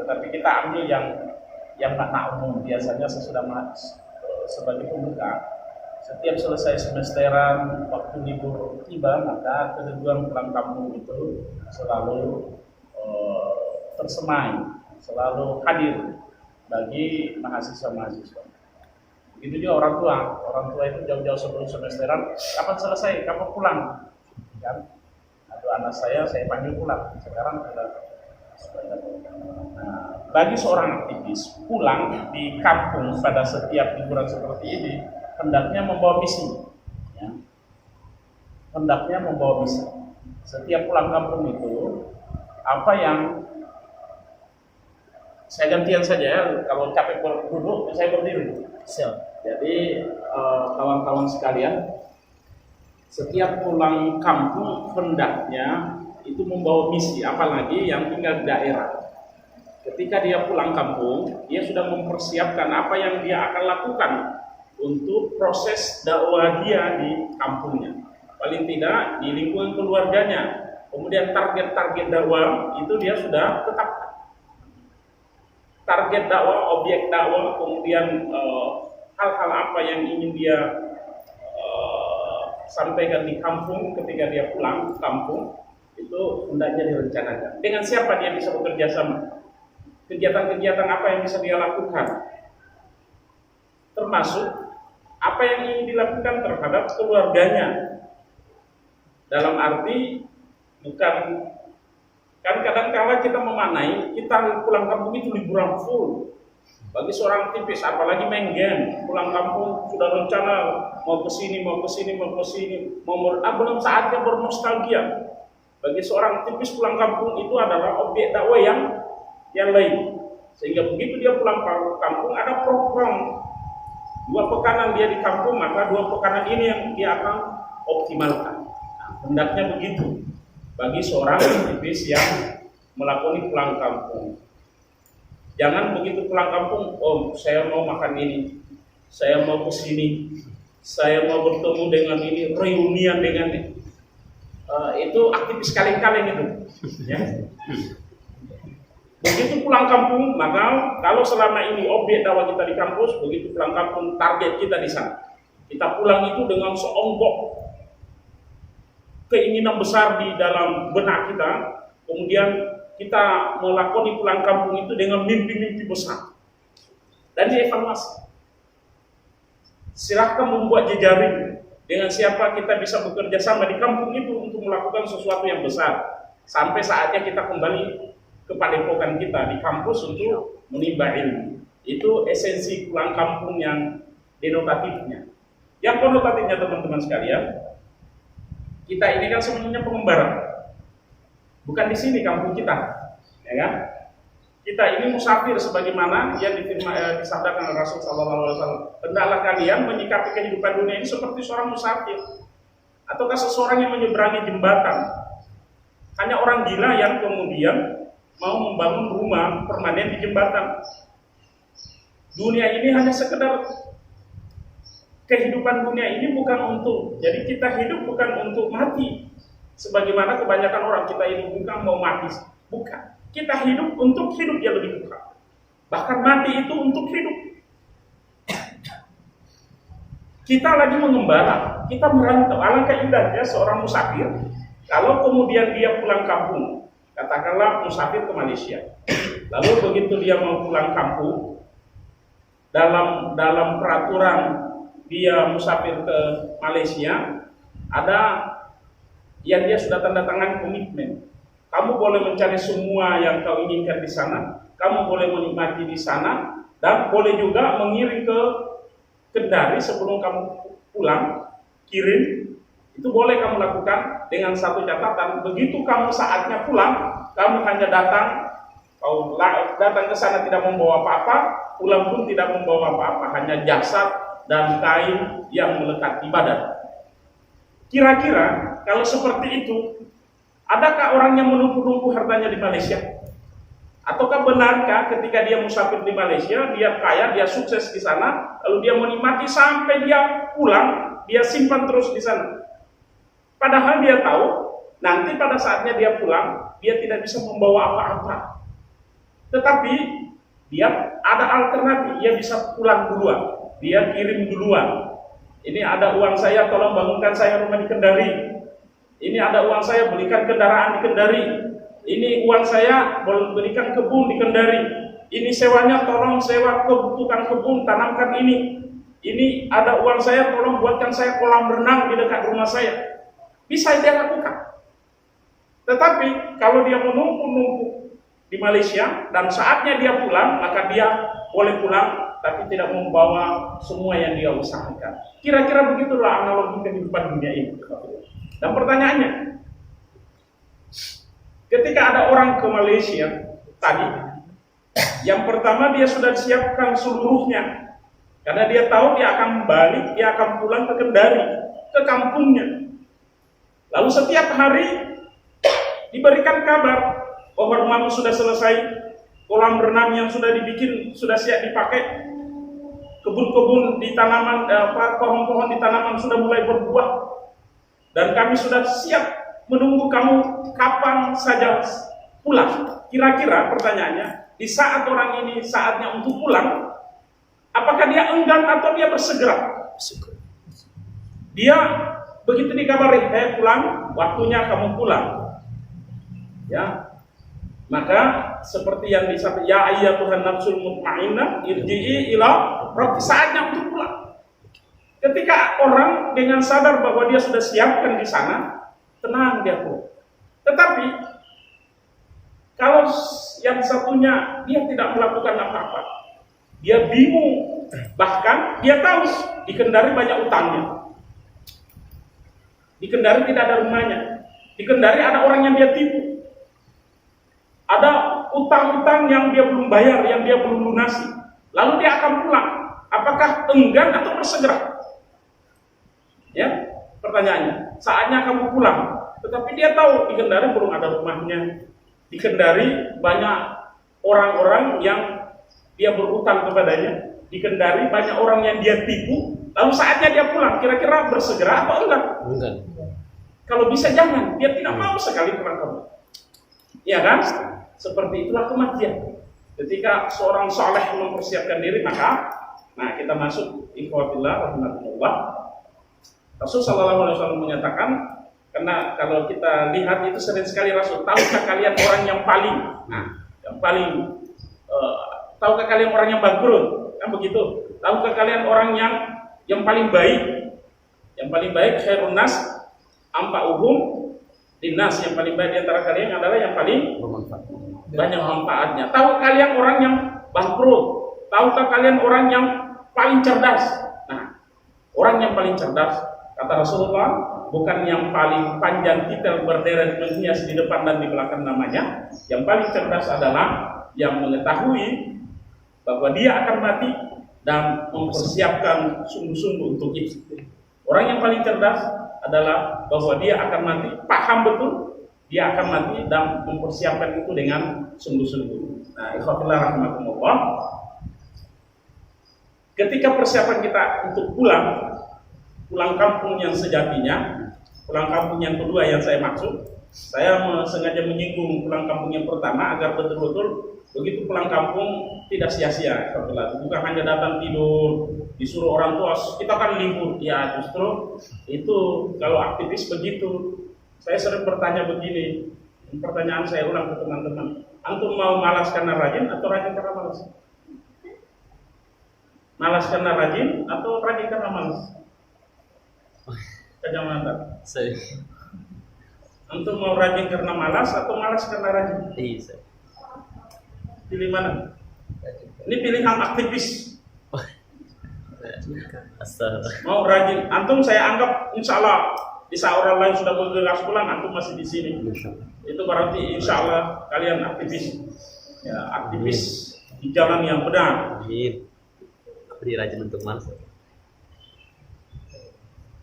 tetapi kita ambil yang makna umum. Biasanya sesudah sebagai pembuka, setiap selesai semesteran, waktu libur tiba, maka kerinduan pulang kampung itu selalu tersemai, selalu hadir bagi mahasiswa-mahasiswa. Begitu juga orang tua itu jauh-jauh sebelum semesteran, kapan selesai, kapan pulang, kan? Aduh, anak saya panggil pulang, sekarang sudah. Nah, bagi seorang aktivis, pulang di kampung pada setiap liburan seperti ini hendaknya membawa misi, ya. Hendaknya membawa misi. Setiap pulang kampung itu apa yang saya gantian saja ya, kalau capek duduk saya berdiri. Jadi kawan-kawan sekalian, setiap pulang kampung hendaknya itu membawa misi, apalagi yang tinggal di daerah. Ketika dia pulang kampung, dia sudah mempersiapkan apa yang dia akan lakukan untuk proses dakwah dia di kampungnya. Paling tidak di lingkungan keluarganya. Kemudian target-target dakwah itu dia sudah tetapkan. Target dakwah, objek dakwah, kemudian hal-hal apa yang ingin dia sampaikan di kampung ketika dia pulang kampung, itu hendaknya direncanakan. Dengan siapa dia bisa bekerja sama? Kegiatan-kegiatan apa yang bisa dia lakukan? Termasuk apa yang ingin dilakukan terhadap keluarganya. Dalam arti bukan, kan kadang-kala kita memaknai kita pulang kampung itu liburan full. Bagi seorang aktivis, apalagi main game, pulang kampung sudah rencana mau ke sini, belum saatnya bernostalgia. Bagi seorang aktivis, pulang kampung itu adalah objek dakwah yang lain. Sehingga begitu dia pulang kampung, ada program 2 pekanan dia di kampung, maka 2 pekanan ini yang dia akan optimalkan. Nah, hendaknya begitu bagi seorang aktivis yang melakoni pulang kampung. Jangan begitu pulang kampung, oh saya mau makan ini, saya mau ke sini, saya mau bertemu dengan ini, reunian dengan ini. Itu aktivis kaleng-kaleng itu, ya. Begitu pulang kampung, maka kalau selama ini objek dakwah kita di kampus, begitu pulang kampung target kita di sana. Kita pulang itu dengan seonggok keinginan besar di dalam benak kita, kemudian kita melakoni pulang kampung itu dengan mimpi-mimpi besar. Dan dievaluasi. Silahkan membuat jejaring dengan siapa kita bisa bekerja sama di kampung itu untuk melakukan sesuatu yang besar. Sampai saatnya kita kembali ke padepokan kita di kampus untuk menimba ilmu. Itu esensi pulang kampung yang denotatifnya. Yang konotatifnya teman-teman sekalian, kita ini kan sebenarnya pengembara. Bukan di sini kampung kita, ya kan? Kita ini musafir sebagaimana yang disabdakan oleh Rasul Sallallahu Alaihi Wasallam. Hendaklah kalian menyikapi kehidupan dunia ini seperti seorang musafir, ataukah seseorang yang menyeberangi jembatan. Hanya orang gila yang kemudian mau membangun rumah permanen di jembatan. Dunia ini hanya sekedar kehidupan dunia ini bukan untuk, jadi kita hidup bukan untuk mati. Sebagaimana kebanyakan orang, kita ini bukan mau mati, bukan. Kita hidup untuk hidup yang lebih bukan. Bahkan mati itu untuk hidup. Kita lagi mengembara, kita merantau. Alangkah indahnya seorang musafir, kalau kemudian dia pulang kampung, katakanlah musafir ke Malaysia. Lalu begitu dia mau pulang kampung, dalam peraturan dia musafir ke Malaysia, ada yang dia sudah tanda tangan komitmen. Kamu boleh mencari semua yang kau inginkan di sana, kamu boleh menikmati di sana, dan boleh juga mengirim ke Kendari sebelum kamu pulang, kirim, itu boleh kamu lakukan dengan satu catatan. Begitu kamu saatnya pulang, kamu hanya kau datang ke sana tidak membawa apa-apa, pulang pun tidak membawa apa-apa, hanya jasad dan kain yang melekat di badan. Kira-kira kalau seperti itu, adakah orang yang menumpuk-numpuk hartanya di Malaysia? Ataukah benarkah ketika dia musafir di Malaysia, dia kaya, dia sukses di sana, lalu dia menikmati sampai dia pulang, dia simpan terus di sana? Padahal dia tahu, nanti pada saatnya dia pulang, dia tidak bisa membawa apa-apa. Tetapi dia ada alternatif, dia bisa pulang duluan, dia kirim duluan. Ini ada uang saya, tolong bangunkan saya rumah di Kendari. Ini ada uang saya, belikan kendaraan di Kendari. Ini uang saya, belikan kebun di Kendari. Ini sewanya, tolong sewa tukang kebun, tanamkan ini. Ini ada uang saya, tolong buatkan saya kolam renang di dekat rumah saya. Bisa dia lakukan. Tetapi kalau dia menunggu di Malaysia dan saatnya dia pulang, maka dia boleh pulang, tapi tidak membawa semua yang dia usahakan. Kira-kira begitulah analogi kehidupan dunia ini. Dan pertanyaannya, ketika ada orang ke Malaysia tadi, yang pertama dia sudah disiapkan seluruhnya, karena dia tahu dia akan balik, dia akan pulang ke Kendari, ke kampungnya. Lalu setiap hari diberikan kabar bahwa rumahmu sudah selesai, kolam renang yang sudah dibikin sudah siap dipakai, kebun-kebun di tanaman, pohon-pohon di tanaman sudah mulai berbuah, dan kami sudah siap menunggu kamu kapan saja pulang. Kira-kira pertanyaannya, di saat orang ini saatnya untuk pulang, apakah dia enggan atau dia bersegera? Dia begitu dikabari, pulang, waktunya kamu pulang. Ya, maka seperti yang disampaikan, ya ayyatuhan nafsul mutmainnah irji'i ila rabbi, saatnya untuk pulang. Ketika orang dengan sadar bahwa dia sudah siapkan di sana, tenang dia pulang. Tetapi kalau yang satunya dia tidak melakukan apa-apa, dia bingung, bahkan dia tahu di Kendari banyak utangnya, di Kendari tidak ada rumahnya, di Kendari ada orang yang dia tipu, ada utang-utang yang dia belum bayar, yang dia belum lunasi. Lalu dia akan pulang. Apakah enggan atau bersegera? Ya, pertanyaannya. Saatnya kamu pulang. Tetapi dia tahu di Kendari belum ada rumahnya. Di Kendari banyak orang-orang yang dia berutang kepadanya. Di Kendari banyak orang yang dia tipu. Lalu saatnya dia pulang. Kira-kira bersegera atau enggak? Enggak. Kalau bisa jangan. Dia tidak mau sekali pulang kamu. Ya kan? Seperti itulah kematian. Ketika seorang saleh mempersiapkan diri, maka kita masuk ikhwatillah rahmatullah. Rasul sallallahu alaihi wasallam menyatakan, karena kalau kita lihat itu sering sekali Rasul, tahukah kalian orang yang paling tahukah kalian orang yang bangkrut? Kan begitu. Tahukah kalian orang yang paling baik? Yang paling baik khairun nas anfa'uhum linnas, yang paling baik di antara kalian adalah yang paling banyak manfaatnya. Tahu kalian orang yang bangkrut? Tahukah kalian orang yang paling cerdas? Nah, orang yang paling cerdas, kata Rasulullah, bukan yang paling panjang titel berderet menghias di depan dan di belakang namanya. Yang paling cerdas adalah yang mengetahui bahwa dia akan mati dan mempersiapkan sungguh-sungguh untuk itu. Orang yang paling cerdas adalah bahwa dia akan mati, paham betul dia akan mati dan mempersiapkan itu dengan sungguh-sungguh. Nah, ikhwatillah rahmatullah. Ketika persiapan kita untuk pulang kampung yang sejatinya, pulang kampung yang kedua yang saya maksud, saya sengaja menyinggung pulang kampung yang pertama agar betul-betul begitu pulang kampung tidak sia-sia. Bukan hanya datang tidur, disuruh orang tua, kita kan libur. Ya justru itu kalau aktivis begitu. Saya sering bertanya begini, pertanyaan saya ulang ke teman-teman, antum mau malas karena rajin atau rajin karena malas? Malas karena rajin atau rajin karena malas? Jangan anda. Antum mau rajin karena malas atau malas karena rajin? Iya. Pilih mana? Ini pilihan aktivis. Mau rajin, antum saya anggap insya Allah di saat orang lain sudah bergegas pulang, antum masih di sini. Itu berarti insya Allah kalian aktivis, ya, aktivis di jalan yang benar. Beri rajin untuk malas.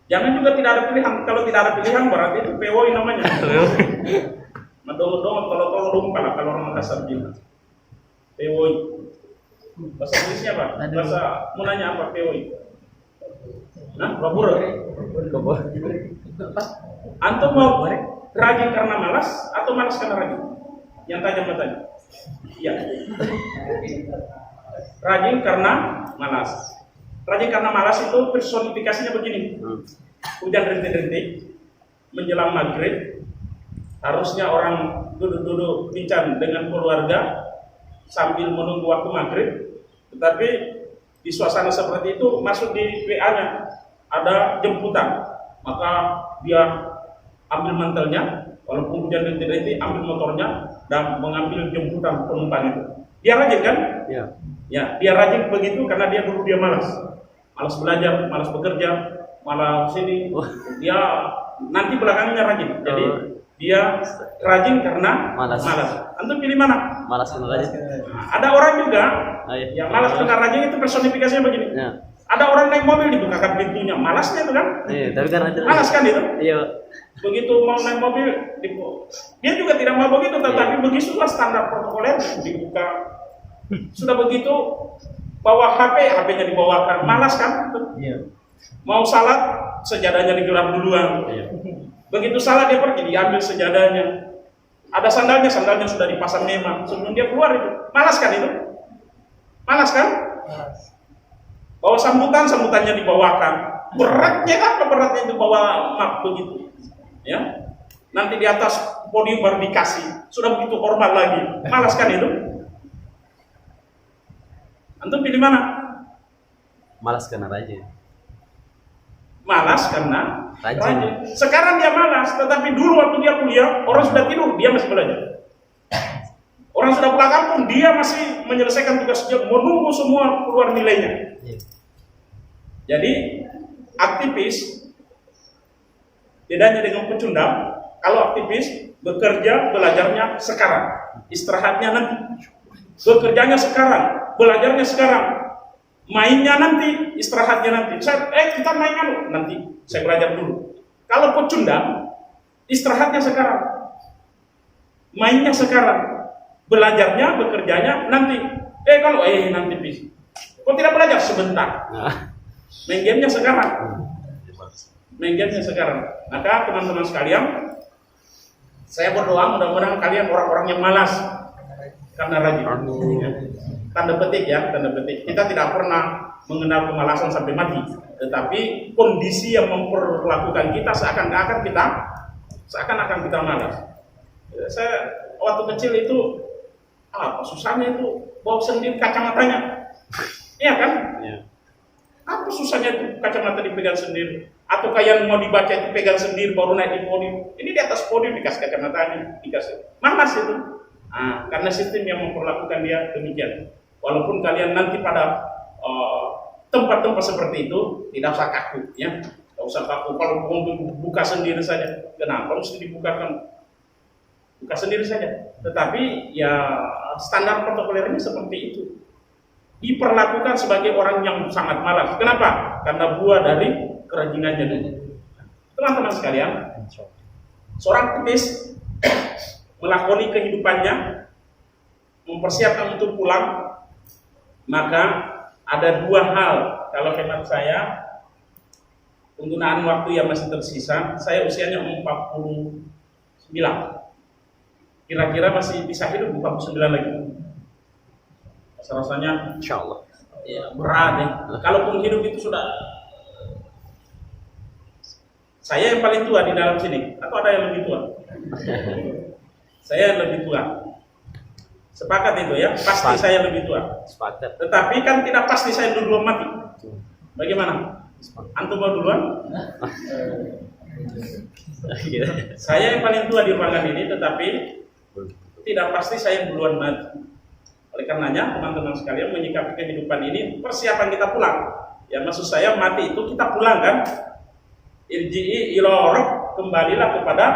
Jangan juga tidak ada pilihan. Kalau tidak ada pilihan berarti itu pewoi namanya. Madong-dong kalau rumpah kalau orang Makassar bilang. Pewoi. Bahasa Inggrisnya apa? Bahasa Munanya apa pewoi? Nah, babur. Antum mau rajin karena malas atau malas karena rajin? Yang tajam matanya. Iya. Rajin karena malas. Rajin karena malas itu personifikasinya begini. Hujan rintik-rintik menjelang maghrib, harusnya orang duduk-duduk bincang dengan keluarga sambil menunggu waktu maghrib, tetapi di suasana seperti itu masuk di WA-nya ada jemputan, maka dia ambil mantelnya, walaupun hujan rintik-rintik, ambil motornya dan mengambil jemputan penumpang itu. Dia rajin kan? Iya. Ya, dia rajin begitu karena dia dulu dia malas belajar, malas bekerja, malah sini. Dia nanti belakangnya rajin. Jadi dia rajin karena malas. Antum pilih mana? Malas karena rajin. Nah, ada orang juga yang malas karena rajin itu personifikasinya begini. Ya. Ada orang naik mobil dibukakan pintunya, malasnya itu kan? Iya, tapi kan rajin. Malas kan itu? Iya. Begitu mau naik mobil, dia juga tidak mau begitu, tetapi begitulah standar protokoler dibuka. Sudah begitu bawa HP-nya dibawakan, malas kan? Iya. Mau salat, sejadahnya digelar duluan. Iya. Begitu salat dia pergi, diambil sejadahnya. Ada sandalnya sudah dipasang memang. Sebelum dia keluar itu, malas kan itu? Malas kan? Bawa sambutannya dibawakan. Beratnya apa beratnya itu bawa map begitu. Ya. Nanti di atas podium baru dikasih. Sudah begitu hormat lagi. Malas kan itu? Antum pilih mana? Malas karena rajin. Malas karena Rajin. Sekarang dia malas, tetapi dulu waktu dia kuliah, orang sudah tidur, dia masih belajar. Orang sudah pulang kampung, dia masih menyelesaikan tugasnya, menunggu semua keluar nilainya. Jadi aktivis bedanya dengan pecundang. Kalau aktivis bekerja, belajarnya sekarang, istirahatnya nanti. Bekerjanya sekarang, belajarnya sekarang, mainnya nanti, istirahatnya nanti. Kita main nanti, saya belajar dulu. Kalau pecundang, istirahatnya sekarang, mainnya sekarang, belajarnya, bekerjanya nanti. Kalau nanti bis. Kok tidak belajar sebentar? Main gamenya sekarang. Maka teman-teman sekalian, saya berdoa mudah-mudahan kalian orang-orang yang malas karena rajin. Tanda petik. Kita tidak pernah mengenal kemalasan sampai mati, tetapi kondisi yang memperlakukan kita seakan-akan kita malas. Saya waktu kecil itu apa susahnya itu bawa sendiri kacamatanya, iya kan? Iya. Apa susahnya itu kacamata dipegang sendiri? Atau kayak mau dibaca itu pegang sendiri baru naik di podium. Ini di atas podium dikasih kacamatanya, dikasih. Malas itu. Karena sistem yang memperlakukan dia demikian. Walaupun kalian nanti pada tempat-tempat seperti itu tidak usah kaku, ya. Tidak usah kaku. Kalau mau buka sendiri saja, kenapa mesti dibukakan? Buka sendiri saja. Tetapi ya standar protokolernya seperti itu. Diperlakukan sebagai orang yang sangat malas. Kenapa? Karena buah dari kerajinannya dulu. Teman-teman sekalian, seorang aktivis melakoni kehidupannya, mempersiapkan untuk pulang, maka ada dua hal. Kalau hemat saya, penggunaan waktu yang masih tersisa, saya usianya 49. Kira-kira masih bisa hidup 49 lagi. Rasanya Insya Allah. ya, berat ya. Kalaupun hidup itu sudah, saya yang paling tua di dalam sini, atau ada yang lebih tua? Saya yang lebih tua. Sepakat itu ya, pasti saya lebih tua. Sepakat. Tetapi kan tidak pasti saya duluan mati. Bagaimana? Antum mau duluan? Saya yang paling tua di ruangan ini, tetapi tidak pasti saya duluan mati. Oleh karenanya teman-teman sekalian menyikapi kehidupan ini, persiapan kita pulang. Ya maksud saya mati itu kita pulang kan. Irji'i ila rabb, kembalilah kepada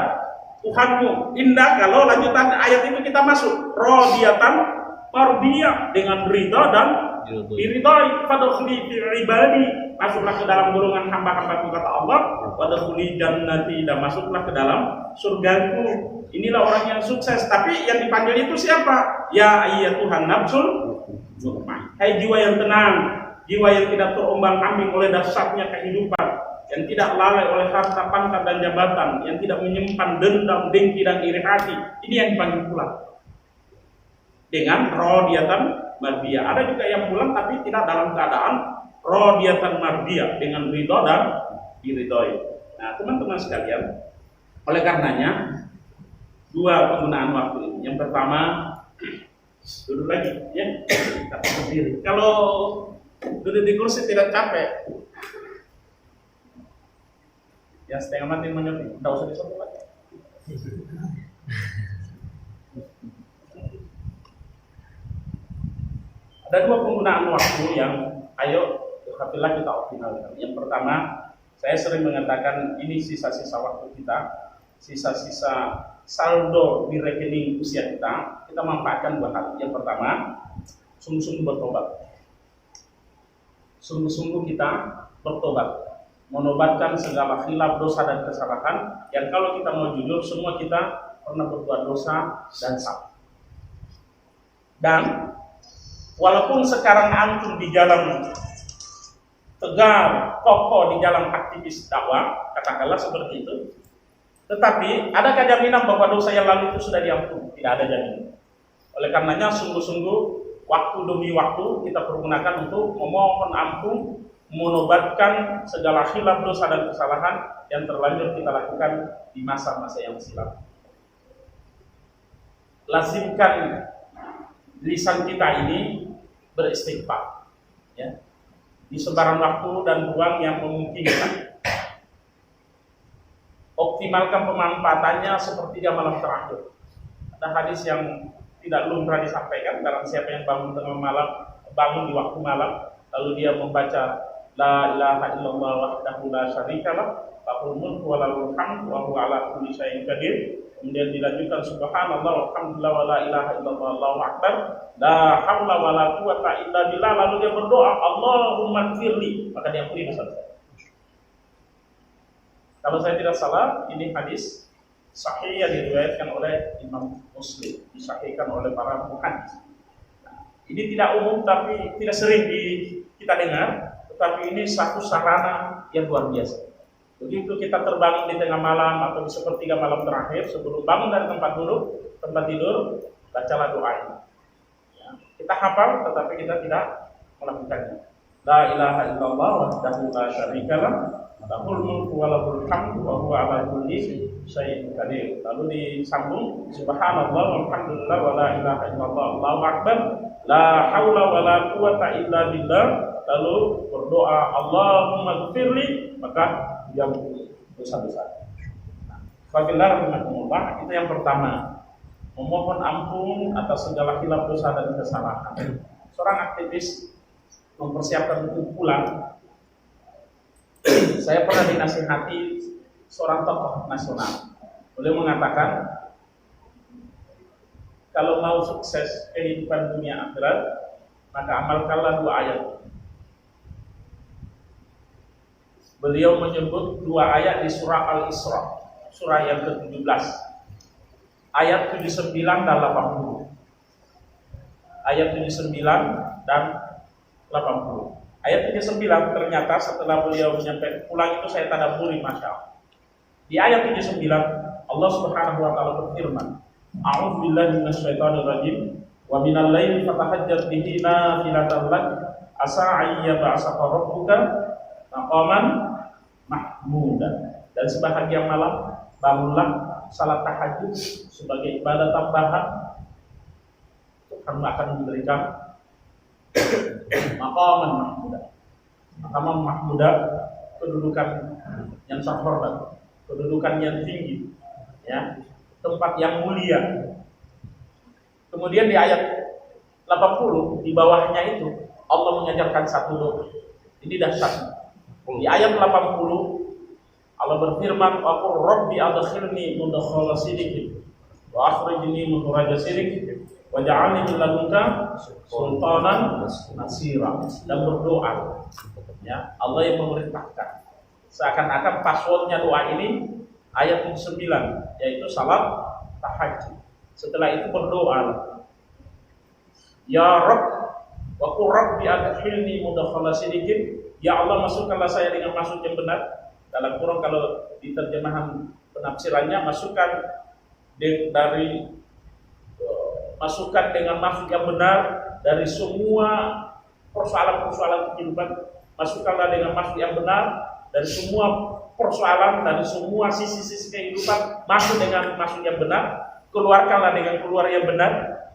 Tuhanmu. Indah kalau lanjutan ayat itu kita masuk. Radiyatan mardiyah, dengan ridha dan diridhai. Fadkhuli fi ibadi, masuklah ke dalam golongan hamba-hambaku kata Allah. Wadkhuli jannati, dan masuklah ke dalam surgaku. Inilah orang yang sukses. Tapi yang dipanggil itu siapa? Ya ayyatuhan nafsul mutmainnah. Hai jiwa yang tenang, jiwa yang tidak terombang-ambing oleh dahsyatnya kehidupan, yang tidak lalai oleh harta, pangkat dan jabatan, yang tidak menyimpan dendam, dengki dan iri hati. Ini yang dipanggil pulang. dengan radiyatan mardiyah. Ada juga yang pulang tapi tidak dalam keadaan radiyatan mardiyah, dengan ridho dan diridhoi. Nah, teman-teman sekalian, oleh karenanya dua penggunaan waktu ini. Yang pertama, duduk lagi ya, kita berdiri. Kalau duduk di kursi tidak capek, ya setengah mati menyepi, tidak usah disebut lagi. Ada dua penggunaan waktu yang ayo alhamdulillah kita optimalkan. Yang pertama, saya sering mengatakan ini sisa-sisa waktu kita, sisa-sisa saldo di rekening usia kita manfaatkan dua hal. Yang pertama, sungguh-sungguh bertobat. Sungguh-sungguh kita bertobat, menobatkan segala khilaf, dosa dan kesalahan yang kalau kita mau jujur semua kita pernah berbuat dosa dan salah. Dan walaupun sekarang antum di jalan tegar, kokoh di jalan aktivis dakwah, katakanlah seperti itu, tetapi adakah jaminan bahwa dosa yang lalu itu sudah diampuni? Tidak ada jaminan. Oleh karenanya sungguh-sungguh waktu demi waktu kita pergunakan untuk memohon ampun, menobatkan segala khilaf, dosa dan kesalahan yang terlanjur kita lakukan di masa-masa yang silam. Lazimkan lisan kita ini beristighfar, ya, di sebarang waktu dan ruang yang memungkinkan. Optimalkan pemanfaatannya sepertiga malam terakhir. Ada hadis yang tidak lumrah disampaikan, barang siapa yang bangun tengah malam, bangun di waktu malam, lalu dia membaca la ilaha illallah wahdahu la syarikalah lahul mulku wa lahul hamdu wa huwa ala kulli syai'in qadir. Kemudian dilanjutkan subhanallah walhamdulillah wa la ilaha illallah Allahu akbar la haula wa la quwata illa billah. Lalu dia berdoa Allahumma ighfirli, maka dia ampuni dosa saya. Kalau saya tidak salah, ini hadis sahih yang diriwayatkan oleh Imam Muslim, disahihkan oleh para muhaddits. Nah, ini tidak umum tapi tidak sering kita dengar, tetapi ini satu sarana yang luar biasa. Begitu kita terbangun di tengah malam atau di sepertiga malam terakhir sebelum bangun dari tempat tidur, bacalah doa ini. Ya, kita hafal, tetapi kita tidak melakukannya. La ilaha illallah wahdahu la syarikalah lahul mulku wa lahul hamdu wa huwa ala kulli syai'in qadir. Lalu disambung subhanallah walhamdulillah wa la ilaha illallah Allahu akbar la haula wa la quwata illa billah. Lalu berdoa Allahumma ighfirli, maka dia dosa-dosa. Baginda rahimahullah, itu yang pertama, memohon ampun atas segala khilaf, dosa dan kesalahan. Seorang aktivis mempersiapkan untuk pulang. Saya pernah dinasihati seorang tokoh nasional. Beliau mengatakan, kalau mau sukses kehidupan dunia akhirat, maka amalkanlah dua ayat. Beliau menyebut dua ayat di surah Al-Isra, surah yang ke-17, ayat 79 dan 80. Ayat 79 dan 80. Ayat 79 ternyata setelah beliau menyampaikan pulang itu saya tadabburi, masya Allah. Di ayat 79 Allah Subhanahu wa taala berfirman, A'udzu billahi minasyaitonir rajim, wa minal laili fatahajjat bihi nafilatan lak asa ayyab'asaka rabbuka maqaman mahmudan. Dan sebahagian malam bangunlah salat tahajud sebagai ibadah tambahan, Tuhan akan memberikan maqaman mahmudan. Maqaman mahmudan, kedudukan yang terhormat, kedudukan yang tinggi, ya, tempat yang mulia. Kemudian di ayat 80 di bawahnya itu Allah mengajarkan satu doa. Ini dahsyat. Di ayat 80 Allah berfirman, "Wa qur rabbi adkhilni mudkhala sidqin wa akhrijni mukhraja sidqin wa ja'alni min ladunka sultanan nasira." Dan berdoa, ya, Allah yang memerintahkan. Seakan-akan passwordnya doa ini ayat 9, yaitu salat tahajud. Setelah itu berdoa, "Ya Rabb, wa qur rabbi adkhilni mudkhala sidqin." Ya Allah, masukkanlah saya dengan masuk yang benar. Dalam Quran kalau di terjemahan penafsirannya, masukkan dari masukan dengan maksud yang benar dari semua persoalan-persoalan kehidupan. Masukkanlah dengan maksud yang benar dari semua persoalan, dari semua sisi-sisi kehidupan. Masuk dengan maksud yang benar. Keluarkanlah dengan keluar yang benar.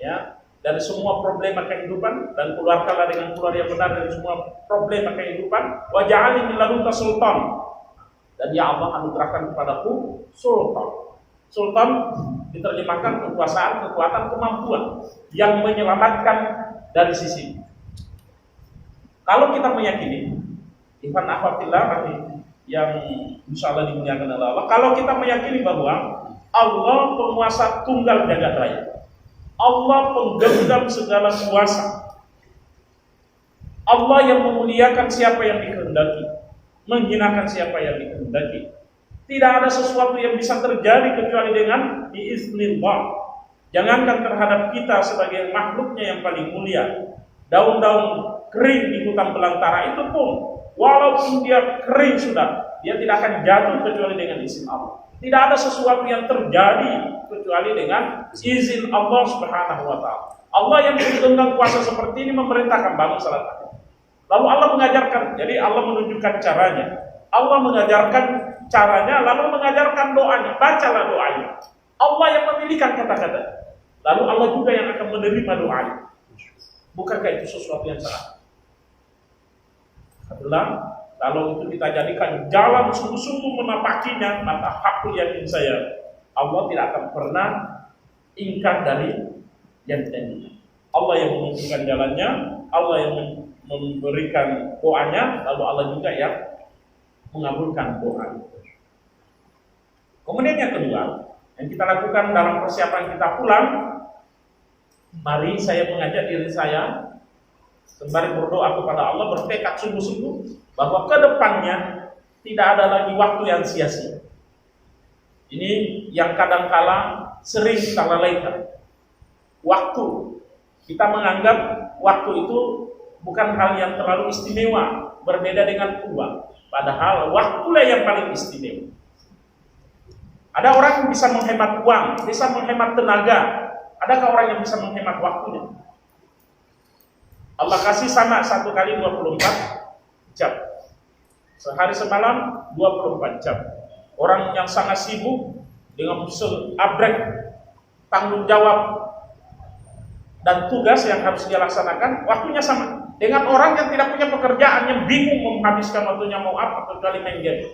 Ya, dari semua problema kehidupan, dan keluarkanlah dengan keluar yang benar dari semua problema kehidupan. Wa ja'alni min ladunka sultan. Dan ya Allah anugerahkan kepadaku sultan. Sultan diterjemahkan kekuasaan, kekuatan, kemampuan yang menyelamatkan dari sisi. Kalau kita meyakini, Ikhwan akhwatillah yang insya Allah dimuliakan oleh Allah, kalau kita meyakini bahwa Allah penguasa tunggal jagat raya, Allah penggenggam segala kuasa, Allah yang memuliakan siapa yang dikehendaki, menghinakan siapa yang dikehendaki. Tidak ada sesuatu yang bisa terjadi kecuali dengan biiznillah. Jangankan terhadap kita sebagai makhluknya yang paling mulia, daun-daun kering di hutan belantara itu pun, walaupun dia kering sudah, dia tidak akan jatuh kecuali dengan izin Allah. Tidak ada sesuatu yang terjadi kecuali dengan izin Allah Subhanahu wa Ta'ala. Allah yang menggenggam kuasa seperti ini memerintahkan bangun salat tahajud. Lalu Allah mengajarkan, jadi Allah menunjukkan caranya. Allah mengajarkan caranya, lalu mengajarkan doanya. Bacalah doanya. Allah yang memilihkan kata-kata. Lalu Allah juga yang akan menerima doanya. Bukankah itu sesuatu yang salah? Adalah, kalau itu kita jadikan jalan sungguh-sungguh menapakinya, maka hakul yakin saya, Allah tidak akan pernah ingkar dari yang janjinya. Allah yang menunjukkan jalannya, Allah yang memberikan doanya, lalu Allah juga yang mengabulkan doa itu. Kemudian yang kedua, yang kita lakukan dalam persiapan kita pulang, mari saya mengajak diri saya sembari berdoa kepada Allah, bertekad sungguh-sungguh bahwa ke depannya tidak ada lagi waktu yang sia-sia. Ini yang kadang-kala sering kita lalaikan. Waktu, kita menganggap waktu itu bukan hal yang terlalu istimewa, berbeda dengan uang. Padahal waktulah yang paling istimewa. Ada orang yang bisa menghemat uang, bisa menghemat tenaga. Adakah orang yang bisa menghemat waktunya? Allah kasih sama 1 kali 24 jam. Sehari semalam 24 jam. Orang yang sangat sibuk dengan abrek tanggung jawab dan tugas yang harus dia laksanakan, waktunya sama dengan orang yang tidak punya pekerjaan, yang bingung menghabiskan waktunya mau apa kecuali main game.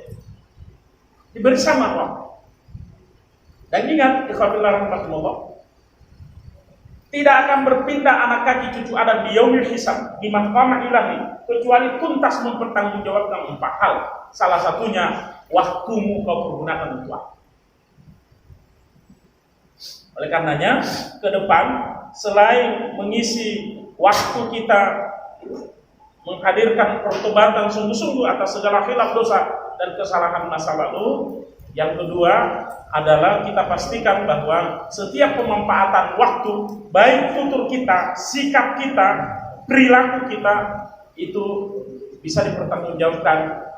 Diberi sama waktu. Dan ingat, ikhwatillahi rahmatullah, tidak akan berpindah anak kaki cucu Adam di yaumil hisab, di mahkamah ilahi, kecuali tuntas mempertanggungjawabkan 4 hal. Salah satunya, waktumu kau pergunakan untuk apa. Oleh karenanya, ke depan selain mengisi waktu kita menghadirkan pertobatan sungguh-sungguh atas segala khilaf dosa dan kesalahan masa lalu, yang kedua adalah kita pastikan bahwa setiap pemanfaatan waktu, baik tutur kita, sikap kita, perilaku kita, itu bisa dipertanggungjawabkan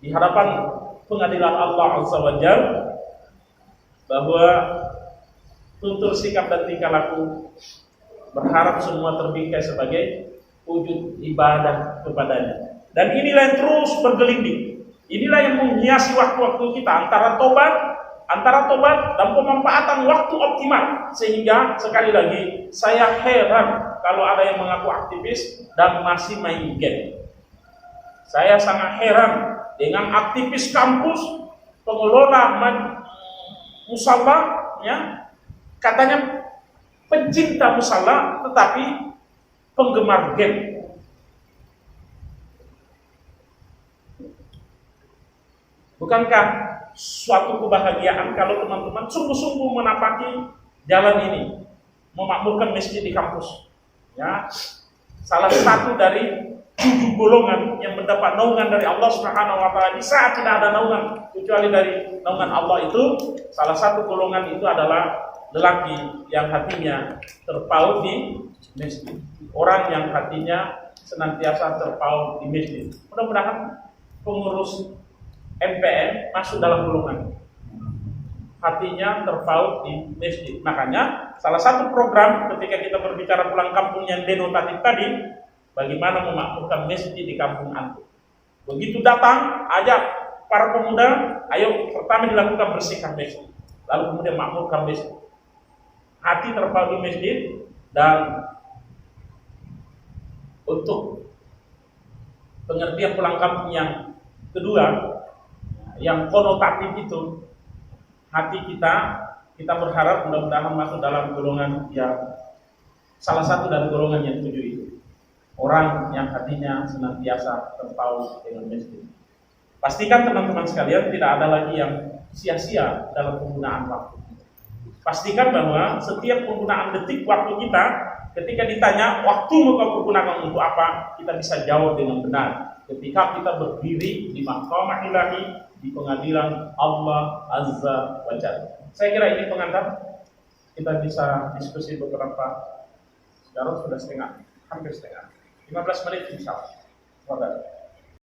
di hadapan pengadilan Allah Azza wa Jalla, bahwa tutur sikap dan tingkah laku berharap semua terbingkai sebagai wujud ibadah kepadanya. Dan inilah yang terus bergelinding. Inilah yang menghiasi waktu-waktu kita antara tobat dan pemanfaatan waktu optimal. Sehingga sekali lagi saya heran kalau ada yang mengaku aktivis dan masih main game. Saya sangat heran dengan aktivis kampus, pengelola musala, ya, katanya pencinta musala tetapi penggemar game. Bukankah suatu kebahagiaan kalau teman-teman sungguh-sungguh menapaki jalan ini, memakmurkan masjid di kampus? Ya, salah satu dari 7 golongan yang mendapat naungan dari Allah Subhanahu wa Ta'ala. Di saat tidak ada naungan kecuali dari naungan Allah itu, salah satu golongan itu adalah lelaki yang hatinya terpaut di masjid. Orang yang hatinya senantiasa terpaut di masjid. Mudah-mudahan pengurus MPN masuk dalam golongan. hatinya terpaut di masjid. Makanya salah satu program ketika kita berbicara pulang kampung yang denotatif tadi, bagaimana memakmurkan masjid di kampung antum. Begitu datang, ajak para pemuda, ayo pertama dilakukan bersihkan masjid, lalu kemudian makmurkan masjid. Hati terpaut di masjid. Dan untuk pengertian pulang kampung yang kedua, yang konotatif itu, hati kita berharap mudah-mudahan masuk dalam golongan yang salah satu dari golongan yang 7 itu. Orang yang hatinya senantiasa terpaut dengan masjid. Pastikan teman-teman sekalian tidak ada lagi yang sia-sia dalam penggunaan waktu. Pastikan bahwa setiap penggunaan detik waktu kita, ketika ditanya waktu mau kau pergunakan untuk apa, kita bisa jawab dengan benar. Ketika kita berdiri di mahkamah ilahi, di pengadilan Allah Azza wa Jalla. Saya kira ini pengantar. Kita bisa diskusi beberapa. Sekarang sudah setengah, hampir setengah. 15 menit insya Allah.